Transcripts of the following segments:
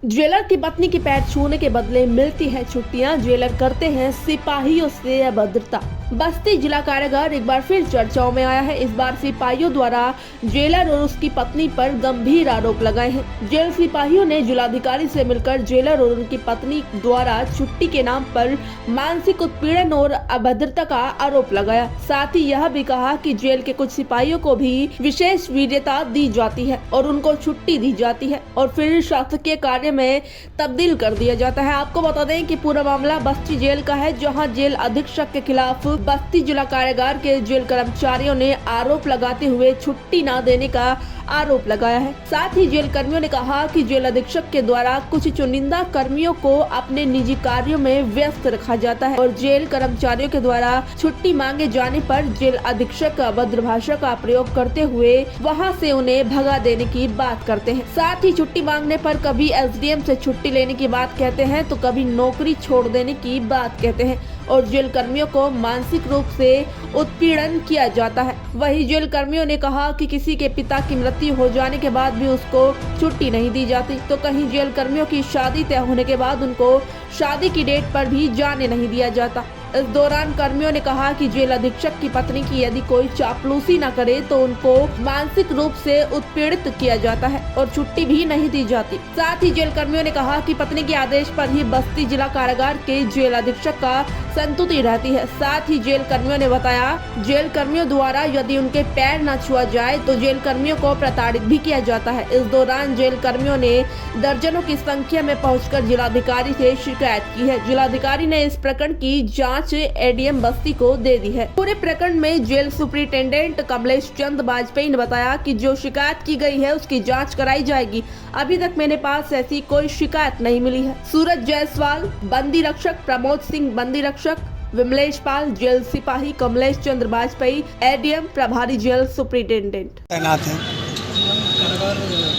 Jailer की पत्नी की पैर छूने के बदले मिलती है छुट्टियां, जेलर करते हैं सिपाहियों से अभद्रता। बस्ती जिला कारागार एक बार फिर चर्चाओं में आया है। इस बार सिपाहियों द्वारा जेलर और उसकी पत्नी पर गंभीर आरोप लगाए हैं। जेल सिपाहियों ने जिलाधिकारी से मिलकर जेलर और उनकी पत्नी द्वारा छुट्टी के नाम पर मानसिक उत्पीड़न और अभद्रता का आरोप लगाया। साथ ही यह भी कहा कि जेल के कुछ सिपाहियों को भी विशेष वीर्यता दी जाती है और उनको छुट्टी दी जाती है और फिर शासकीय कार्य में तब्दील कर दिया जाता है। आपको बता दें कि पूरा मामला बस्ती जेल का है, जहां जेल अधीक्षक के खिलाफ बस्ती जिला कारागार के जेल कर्मचारियों ने आरोप लगाते हुए छुट्टी न देने का आरोप लगाया है। साथ ही जेल कर्मियों ने कहा कि जेल अधीक्षक के द्वारा कुछ चुनिंदा कर्मियों को अपने निजी कार्यों में व्यस्त रखा जाता है और जेल कर्मचारियों के द्वारा छुट्टी मांगे जाने पर जेल अधीक्षक अभद्र भाषा का प्रयोग करते हुए वहां से उन्हें भगा देने की बात करते हैं। साथ ही छुट्टी मांगने पर कभी एसडीएम से छुट्टी लेने की बात कहते हैं तो कभी नौकरी छोड़ देने की बात कहते हैं और जेल कर्मियों को मानसिक रूप से उत्पीड़न किया जाता है। वही जेल कर्मियों ने कहा कि किसी के पिता की मृत्यु हो जाने के बाद भी उसको छुट्टी नहीं दी जाती, तो कहीं जेल कर्मियों की शादी तय होने के बाद उनको शादी की डेट पर भी जाने नहीं दिया जाता। इस दौरान कर्मियों ने कहा कि जेल अधीक्षक की पत्नी की यदि कोई चापलूसी न करे तो उनको मानसिक रूप से उत्पीड़ित किया जाता है और छुट्टी भी नहीं दी जाती। साथ ही जेल कर्मियों ने कहा कि पत्नी के आदेश पर ही बस्ती जिला कारागार के जेल अधीक्षक का संतुष्टि रहती है। साथ ही जेल कर्मियों ने बताया, जेल कर्मियों द्वारा यदि उनके पैर न छुआ जाए तो जेल कर्मियों को प्रताड़ित भी किया जाता है। इस दौरान जेल कर्मियों ने दर्जनों की संख्या में पहुंचकर जिलाधिकारी से शिकायत की है। जिलाधिकारी ने इस प्रकरण की जांच एडीएम बस्ती को दे दी है। पूरे प्रकरण में जेल सुपरिटेंडेंट कमलेश चंद वाजपेयी ने बताया कि जो शिकायत की गई है उसकी जांच कराई जाएगी। अभी तक मेरे पास ऐसी कोई शिकायत नहीं मिली है। सूरज जायसवाल बंदी रक्षक, प्रमोद सिंह बंदी रक्षक, विमलेश पाल जेल सिपाही, कमलेश चंद्र वाजपेयी एडीएम प्रभारी जेल सुपरिटेंडेंट तैनात हैं।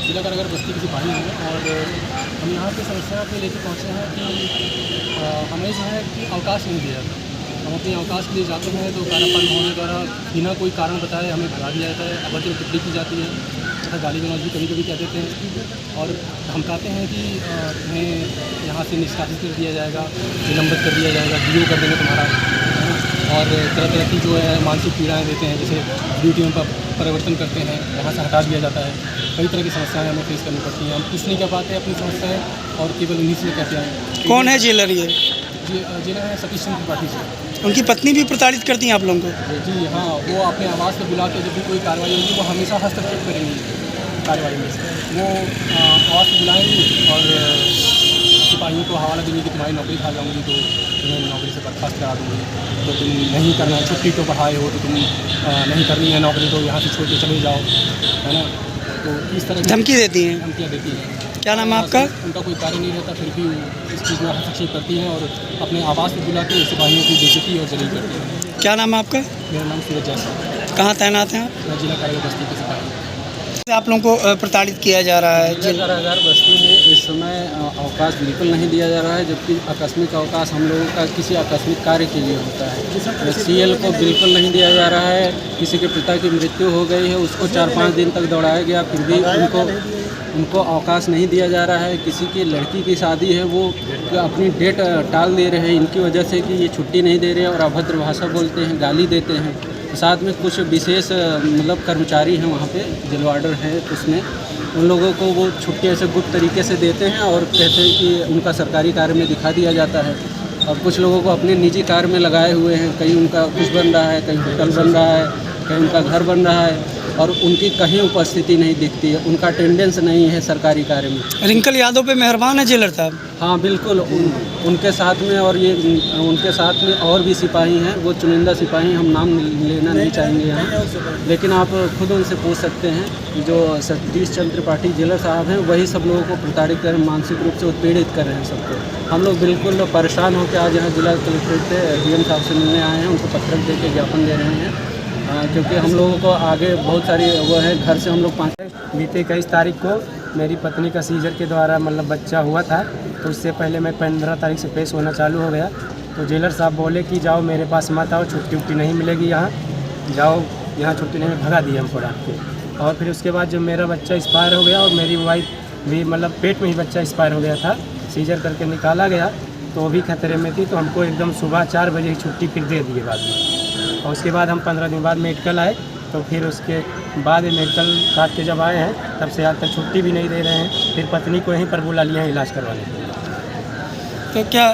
जिला कारागार बस्ती के सिपाही हैं और हम यहाँ पे समस्या पे लेके पहुँचे हैं कि हमें जो है कि अवकाश नहीं दिया जाता। हम अपने अवकाश के लिए जाते हैं तो कारापाल महोदय द्वारा बिना कोई कारण बताए हमें भगा दिया जाता है, अभद्र टिप्पणी की जाती है तथा गाली गलौज भी कभी कभी कह देते हैं और धमकाते हैं कि तुम्हें यहाँ से निष्कासित कर दिया जाएगा, निलंबित कर दिया जाएगा, डीओ कर देंगे तुम्हारा, और तरह तरह की जो है मानसिक पीड़ाएँ देते हैं, जैसे ड्यूटी में परिवर्तन करते हैं, वहाँ से हटा दिया जाता है। कई तरह की समस्याएं हमें फेस करनी पड़ती हैं। हम कुछ नहीं कर पाते अपनी समस्याएं और केवल उन्हीं से कहते हैं। कौन है जेलर ये? जेलर है सतीश चंद्र त्रिपाठी जी। उनकी पत्नी भी प्रताड़ित करती हैं आप लोगों को? जी हाँ, वो अपने आवाज़ पर बुला के जब भी कोई कार्रवाई होगी वो हमेशा हस्तक्षेप करेंगी कार्रवाई में। वो आवाज़ पर बुलाएंगी और सिपाहियों को हवाला देंगे कि तुम्हारी नौकरी खा जाऊँगी तो तुम्हें नौकरी से बर्खास्त करा दूँगी, तो तुम नहीं करना है, छुट्टी तो बढ़ाए हो तो तुम नहीं करनी है नौकरी, तो यहाँ से छोड़ के चले जाओ, है ना। तो इस तरह धमकी देती हैं? धमकियाँ देती हैं। क्या नाम है आपका? उनका कोई कार्य नहीं रहता फिर भी इस चीज़ में हस्तक्षेप करती हैं और अपने आवाज़ पर बुला के सिपाहियों की बेइज्जती और जलील करती हैं। क्या नाम है आपका? मेरा नाम सूरज जायसवाल। कहाँ तैनात हैं आप? मैं जिला कारागार बस्ती के सिपाही। आप लोगों को प्रताड़ित किया जा रहा है? जिला कारागार बस्ती में इस समय अवकाश बिल्कुल नहीं दिया जा रहा है, जबकि आकस्मिक अवकाश हम लोगों का किसी आकस्मिक कार्य के लिए होता है। सीएल को बिल्कुल नहीं दिया जा रहा है। किसी के पिता की मृत्यु हो गई है, उसको 4-5 दिन तक दौड़ाया गया, फिर भी उनको अवकाश नहीं दिया जा रहा है। किसी की लड़की की शादी है, वो अपनी डेट टाल दे रहे हैं इनकी वजह से कि ये छुट्टी नहीं दे रहे हैं और अभद्र भाषा बोलते हैं, गाली देते हैं। साथ में कुछ विशेष मतलब कर्मचारी हैं वहाँ पे, जेल वार्डर हैं, उसमें उन लोगों को वो छुट्टी ऐसे गुप्त तरीके से देते हैं और कहते हैं कि उनका सरकारी कार्य में दिखा दिया जाता है और कुछ लोगों को अपने निजी कार्य में लगाए हुए हैं। कहीं उनका कुछ बन रहा है, कहीं होटल बन रहा है, कहीं उनका घर बन रहा है और उनकी कहीं उपस्थिति नहीं दिखती है, उनका अटेंडेंस नहीं है सरकारी कार्य में। रिंकल यादव पे मेहरबान है जेलर साहब? हाँ बिल्कुल, उनके साथ में और ये उनके साथ में और भी सिपाही हैं, वो चुनिंदा सिपाही, हम नाम लेना नहीं चाहेंगे यहाँ, लेकिन आप खुद उनसे पूछ सकते हैं। जो सतीश चंद्र त्रिपाठी जेलर साहब हैं वही सब लोगों को प्रताड़ित कर, मानसिक रूप से उत्पीड़ित कर रहे हैं सबको। हम लोग बिल्कुल परेशान होकर आज यहाँ जिला कलेक्ट्रेट से डीएम साहब से मिलने आए हैं, उनको पत्रक दे के ज्ञापन दे रहे हैं क्योंकि हम लोगों को आगे बहुत सारी वो है। घर से हम लोग बीते 21 तारीख को मेरी पत्नी का सीजर के द्वारा मतलब बच्चा हुआ था, तो उससे पहले मैं 15 तारीख से पेश होना चालू हो गया। तो जेलर साहब बोले कि जाओ मेरे पास मत आओ, छुट्टी उट्टी नहीं मिलेगी यहाँ, जाओ यहाँ छुट्टी नहीं, भगा दिया हमको डांट के। और फिर उसके बाद जब मेरा बच्चा एक्सपायर हो गया और मेरी वाइफ भी मतलब पेट में ही बच्चा एक्सपायर हो गया था, सीजर करके निकाला गया तो वो भी खतरे में थी। तो हमको एकदम सुबह 4 बजे ही छुट्टी फिर दे दिए बाद में, और उसके बाद हम 15 दिन बाद मेडिकल आए। तो फिर उसके बाद मेडिकल काट के जब आए हैं तब से आज तक छुट्टी भी नहीं दे रहे हैं। फिर पत्नी को यहीं पर बुला लिया है इलाज करवाने के लिए। तो क्या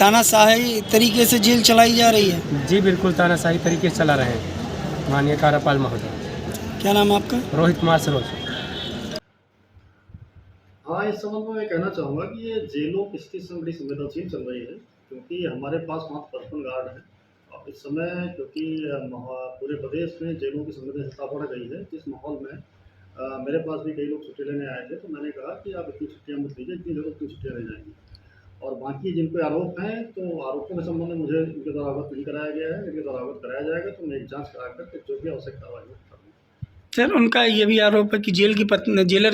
तानाशाही तरीके से जेल चलाई जा रही है? जी बिल्कुल तानाशाही तरीके से चला रहे हैं माननीय कार्यपाल महोदय। क्या नाम है आपका? रोहित कुमार सरोज। हाँ, इस संबंध में मैं कहना चाहूँगा कि ये जेलों की स्थिति से बड़ी संवेदनशील चल रही है, क्योंकि हमारे पास वहाँ 55 गार्ड हैं और इस समय क्योंकि पूरे प्रदेश में जेलों की संवेदनशीलता बढ़ गई है। इस माहौल में मेरे पास भी कई लोग छुट्टी लेने आए थे, तो मैंने कहा कि आप इतनी छुट्टियाँ मत लीजिए, जितनी जरूरत उतनी छुट्टियाँ रह जाएंगी। और बाकी जिन पे आरोप हैं, तो आरोपों के संबंध में मुझे उनके द्वारा अवगत नहीं कराया गया है। इनके द्वारा अवगत कराया जाएगा तो मैं एक जाँच करा कर जो भी आवश्यक कार्रवाई करूँगा। सर, उनका ये भी आरोप है कि जेलर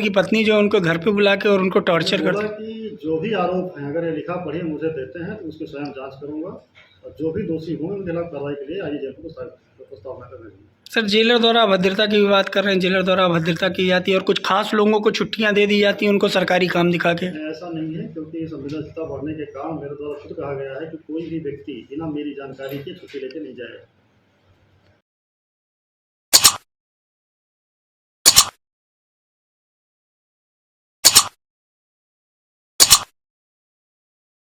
की पत्नी जो है उनको घर पे बुला के और उनको टॉर्चर बोला करते हैं। कि जो भी आरोप हैं, अगर ये लिखा पढ़िए मुझे देते हैं तो उसकी स्वयं जांच करूंगा और जो भी दोषी होंगे उनके खिलाफ कार्रवाई के लिए आईजी जेल को प्रस्तावना कर देंगे। सर, जेलर द्वारा अभद्रता की भी बात कर रहे हैं। जेलर द्वारा अभद्रता की जाती है और कुछ खास लोगों को छुट्टियां दे दी जाती हैं उनको सरकारी काम दिखा के। ऐसा नहीं है, क्योंकि संवेदनशीलता बढ़ने के कारण मेरे द्वारा खुद कहा गया है कि कोई भी व्यक्ति बिना मेरी जानकारी के छुट्टी लेके नहीं जाएगा।